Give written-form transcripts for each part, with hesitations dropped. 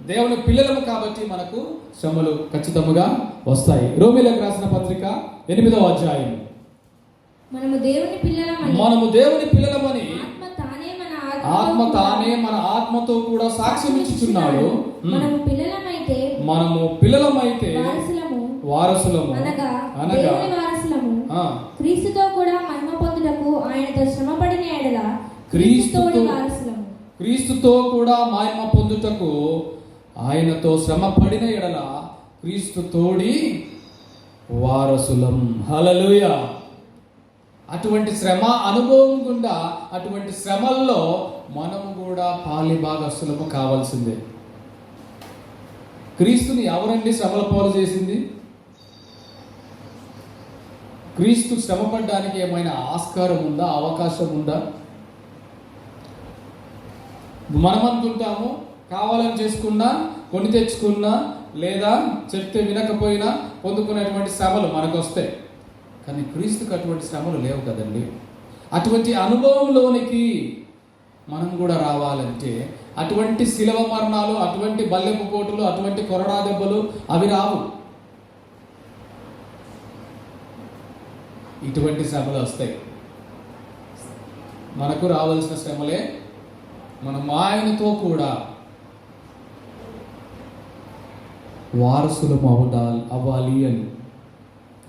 దేవుని పిల్లలము కాబట్టి మనకు శ్రమలు ఖచ్చితంగా వస్తాయి. రోమీయులకు రాసిన పత్రిక 8వ అధ్యాయం. మనము దేవుని పిల్లలమని ఆత్మ తానే మన ఆత్మతో కూడా సాక్ష్యం ఇచ్చుచున్నాడు. మనము పిల్లలమైతే వారసులము అనగా క్రీస్తుతో కూడా మహిమ పొందుటకు ఆయనతో శ్రమపడిన ఎడల క్రీస్తుతో కూడా మహిమ పొందుటకు ఆయనతో శ్రమ పడిన ఎడల క్రీస్తు తోడి వారసులం. హల్లెలూయా. అటువంటి శ్రమ అనుభవం గుండా అటువంటి శ్రమల్లో మనము కూడా పాలి భాగస్థులము కావాల్సిందే. క్రీస్తుని ఎవరండి శ్రమల పాలు చేసింది? క్రీస్తు శ్రమపడడానికి ఏమైనా ఆస్కారం ఉందా, అవకాశం ఉందా? మనం అనుకుంటాము కావాలని చేసుకున్నా, కొని తెచ్చుకున్నా, లేదా చెప్తే వినకపోయినా పొందుకునేటువంటి శ్రమలు మనకు వస్తాయి. కానీ క్రీస్తుకు అటువంటి శ్రమలు లేవు కదండి. అటువంటి అనుభవంలోనికి మనం కూడా రావాలంటే అటువంటి శిలవ మరణాలు, అటువంటి బల్లెపు పోటులు, అటువంటి కొరడా దెబ్బలు అవి రావు. ఇటువంటి శ్రమలు వస్తాయి. మనకు రావాల్సిన శ్రమలే మనం ఆయనతో కూడా వారసులము అవ్వాలి అని.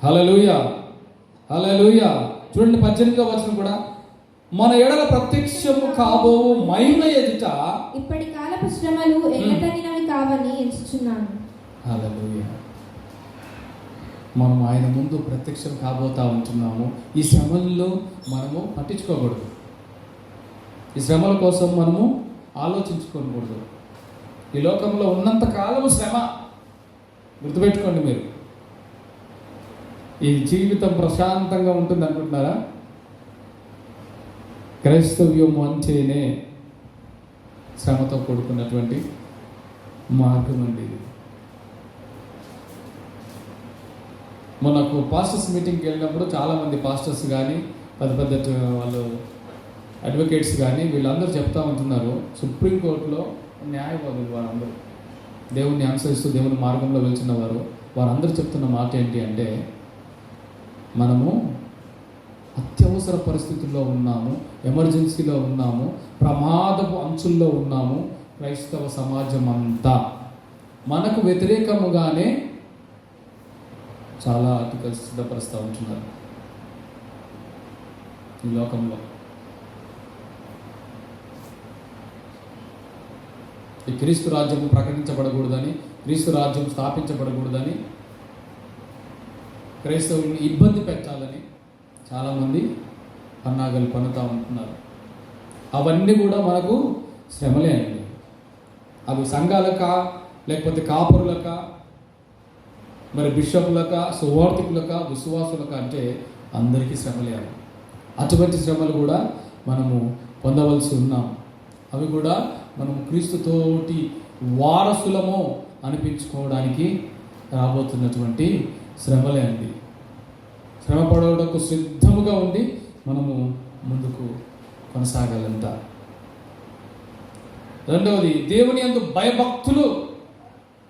హల్లెలూయా, హల్లెలూయా. చూడండి 18వ వచనం కూడా, మన ఎడల ప్రత్యక్షము కాబోవు మహిమ ఎదుట ఇప్పటి కాలపు శ్రమలు ఎన్నతగినవి కావని ఎంచుచున్నాను. హల్లెలూయా. మనం ఆయన ముందు ప్రత్యక్షం కాబోతా ఉంటున్నాము. ఈ శ్రమల్లో మనము పట్టించుకోకూడదు. ఈ శ్రమల కోసం మనము ఆలోచించుకోకూడదు. ఈ లోకంలో ఉన్నంత కాలము శ్రమ. గుర్తుపెట్టుకోండి మీరు. ఈ జీవితం ప్రశాంతంగా ఉంటుంది అనుకుంటున్నారా? క్రైస్తవ్యం అంటేనే శ్రమతో కూడుకున్నటువంటి మార్గం అండి ఇది. మనకు పాస్టర్స్ మీటింగ్కి వెళ్ళినప్పుడు చాలామంది పాస్టర్స్ కానీ పెద్ద వాళ్ళు అడ్వకేట్స్ కానీ వీళ్ళందరూ చెప్తా ఉంటున్నారు, సుప్రీంకోర్టులో న్యాయవాదులు వారందరూ దేవుణ్ణి అనుసరిస్తూ దేవుని మార్గంలో వెళ్తున్న వారందరూ చెప్తున్న మాట ఏంటి అంటే, మనము అత్యవసర పరిస్థితుల్లో ఉన్నాము, ఎమర్జెన్సీలో ఉన్నాము, ప్రమాదపు అంచుల్లో ఉన్నాము. క్రైస్తవ సమాజం అంతా మనకు వ్యతిరేకముగానే చాలా ఆర్టికల్స్ సిద్ధపరుస్తూ ఉంటున్నారు ఈ లోకంలో. ఈ క్రీస్తు రాజ్యము ప్రకటించబడకూడదని, క్రీస్తు రాజ్యం స్థాపించబడకూడదని, క్రైస్తవుల్ని ఇబ్బంది పెట్టాలని చాలామంది పన్నాగలు పన్నుతూ ఉంటున్నారు. అవన్నీ కూడా మనకు శ్రమలే అండి. అవి సంఘాలకా, లేకపోతే కాపురులకా, మరి బిషపులకా, సువార్థికులకా, విశ్వాసులకా అంటే అందరికీ శ్రమలే అవి. అటువంటి శ్రమలు కూడా మనము పొందవలసి ఉన్నాం. అవి కూడా మనం క్రీస్తుతోటి వారసులము అనిపించుకోవడానికి రాబోతున్నటువంటి శ్రమలే అండి. శ్రమ పడవడానికి సిద్ధముగా ఉండి మనము ముందుకు కొనసాగాలంట. రెండవది, దేవుని యందు భయభక్తులు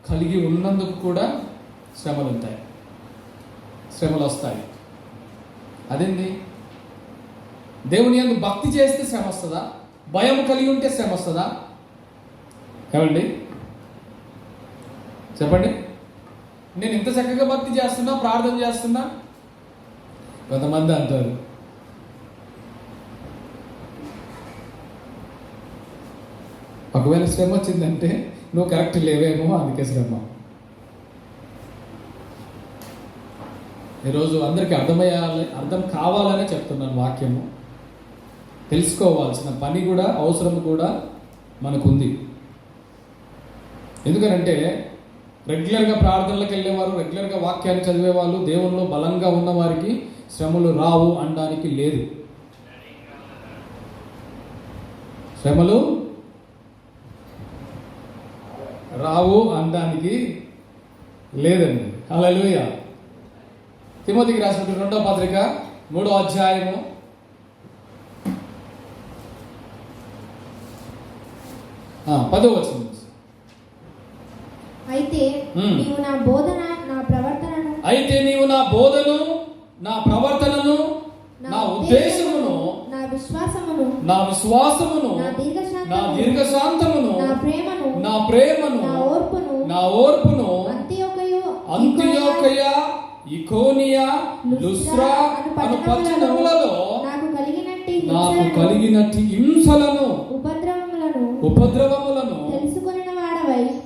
కలిగి ఉన్నందుకు కూడా శ్రమలు ఉంటాయి, శ్రమలు వస్తాయి. అదేంటి? దేవుని యందు భక్తి చేస్తే శ్రమ వస్తుందా? భయం కలిగి ఉంటే శ్రమ వస్తుందా? ఏమండి చెప్పండి. నేను ఇంత చక్కగా భక్తి చేస్తున్నా, ప్రార్థన చేస్తున్నా, కొంతమంది అంటారు ఒకవేళ శ్రమ వచ్చిందంటే నువ్వు కరెక్ట్ లేవేమో, అందుకే శ్రమ. ఈరోజు అందరికీ అర్థం కావాలనే చెప్తున్నాను వాక్యము. తెలుసుకోవాల్సిన పని కూడా, అవసరం కూడా మనకుంది. ఎందుకనంటే రెగ్యులర్గా ప్రార్థనలకు వెళ్ళేవారు, రెగ్యులర్గా వాక్యాన్ని చదివేవాళ్ళు, దేవునిలో బలంగా ఉన్నవారికి శ్రమలు రావు అనడానికి లేదు. శ్రమలు రావు అనడానికి లేదండి. హల్లెలూయా. తిమోతికి రాసిన 2వ పత్రిక 3వ అధ్యాయము 10వ వచనం. అయితే మ్మ్. నీవు నా బోధన నా ప్రవర్తనను అయితే నీవు నా బోధను, నా ప్రవర్తనను, నా ఉద్దేశమును, నా విశ్వాసమును నా విశ్వాసమును, నా నా దీర్ఘశాంతమును దీర్ఘశాంతమును, నా ప్రేమను నా ప్రేమను, నా ఓర్పును నా ఓర్పును, అంతియోకయ, ఇకోనియా, లుస్త్రా అను పట్టణములలో నాకు కలిగినట్టి హింసలను, ఉపద్రవములను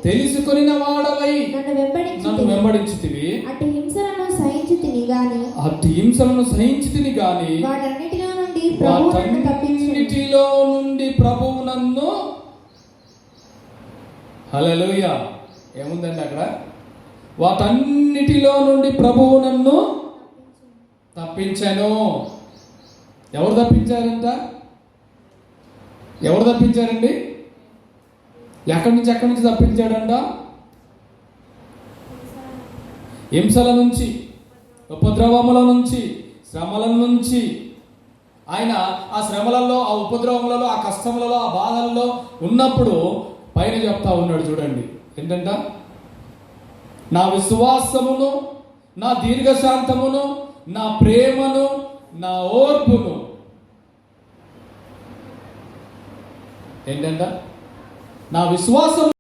తెలుసుకొనిన వాడవై నన్ను వెంబడించితివి. అట్టి హింసలను సహించితిని గాని అట్టి హింసలను సహించితిని గాని వాటన్నిటిలో నుండి ప్రభువు నన్ను తప్పించును. వాటన్నిటిలో నుండి ప్రభువు నన్ను, హల్లెలూయా, ఏముందండి అక్కడ? వాటన్నిటిలో నుండి ప్రభువు నన్ను తప్పించాను. ఎవరు తప్పించారంట? ఎవరు తప్పించారండి? ఎక్కడి నుంచి తప్పించాడంట? హింసల నుంచి, ఉపద్రవముల నుంచి, శ్రమల నుంచి. ఆయన ఆ శ్రమలలో, ఆ ఉపద్రవములలో, ఆ కష్టములలో, ఆ బాధలలో ఉన్నప్పుడు పైన చెప్తా ఉన్నాడు చూడండి, ఏంటంట? నా విశ్వాసమును, నా దీర్ఘశాంతమును, నా ప్రేమను, నా ఓర్పును. ఏంటంట? నా విశ్వాసం